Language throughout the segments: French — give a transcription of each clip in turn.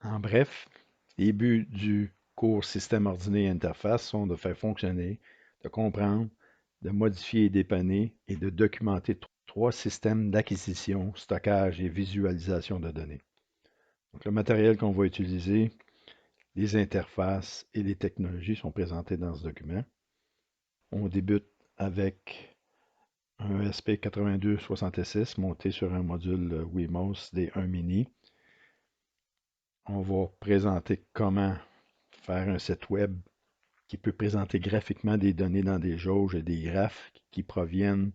En bref, les buts du cours Système ordonné et interface sont de faire fonctionner, de comprendre, de modifier et dépanner et de documenter trois systèmes d'acquisition, stockage et visualisation de données. Donc, le matériel qu'on va utiliser, les interfaces et les technologies sont présentés dans ce document. On débute avec un ESP8266 monté sur un module Wemos D1 Mini. On va présenter comment faire un site web qui peut présenter graphiquement des données dans des jauges et des graphes qui proviennent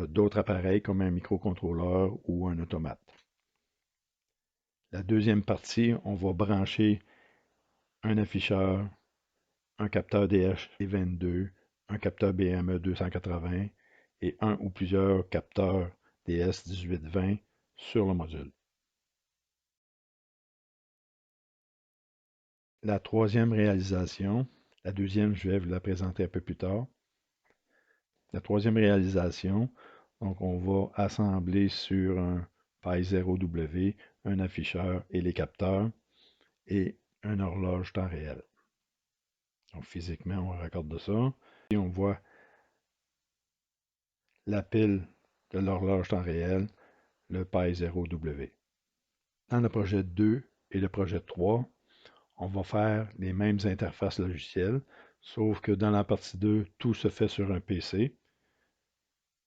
d'autres appareils comme un microcontrôleur ou un automate. La deuxième partie, on va brancher un afficheur, un capteur DS22, un capteur BME 280 et un ou plusieurs capteurs DS 1820 sur le module. La troisième réalisation, la deuxième, je vais vous la présenter un peu plus tard. La troisième réalisation, donc on va assembler sur un Pi0W un afficheur et les capteurs et une horloge temps réel. Donc physiquement, on raccorde ça. Et on voit la pile de l'horloge temps réel, le Pi0W. Dans le projet 2 et le projet 3, on va faire les mêmes interfaces logicielles, sauf que dans la partie 2, tout se fait sur un PC,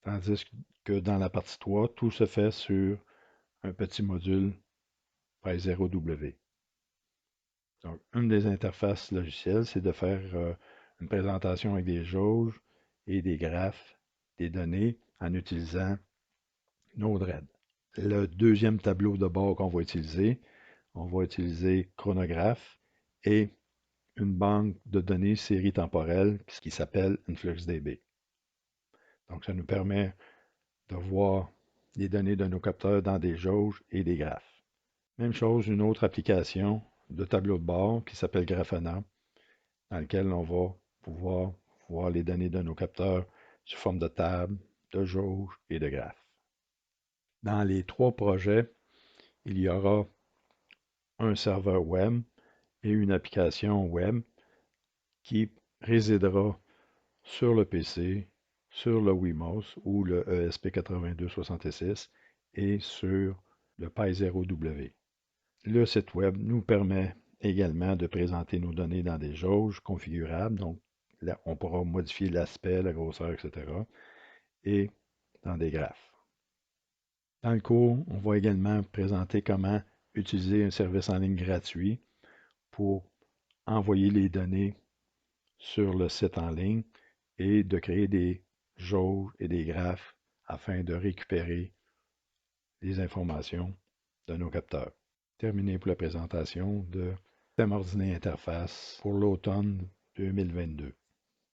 tandis que dans la partie 3, tout se fait sur un petit module Pi0W. Donc, une des interfaces logicielles, c'est de faire une présentation avec des jauges et des graphes, des données, en utilisant Node-RED. Le deuxième tableau de bord qu'on va utiliser, on va utiliser Chronograph et une banque de données série temporelle qui s'appelle InfluxDB. Donc, ça nous permet de voir les données de nos capteurs dans des jauges et des graphes. Même chose, une autre application de tableau de bord qui s'appelle Grafana, dans lequel on va pouvoir voir les données de nos capteurs sous forme de table, de jauge et de graphes. Dans les trois projets, il y aura un serveur web et une application web qui résidera sur le PC, sur le Wemos ou le ESP8266 et sur le Pi0W. Le site web nous permet également de présenter nos données dans des jauges configurables, donc là, on pourra modifier l'aspect, la grosseur, etc. et dans des graphes. Dans le cours, on va également présenter comment utiliser un service en ligne gratuit pour envoyer les données sur le site en ligne et de créer des jauges et des graphes afin de récupérer les informations de nos capteurs. Terminé pour la présentation de Système ordonné interface pour l'automne 2022.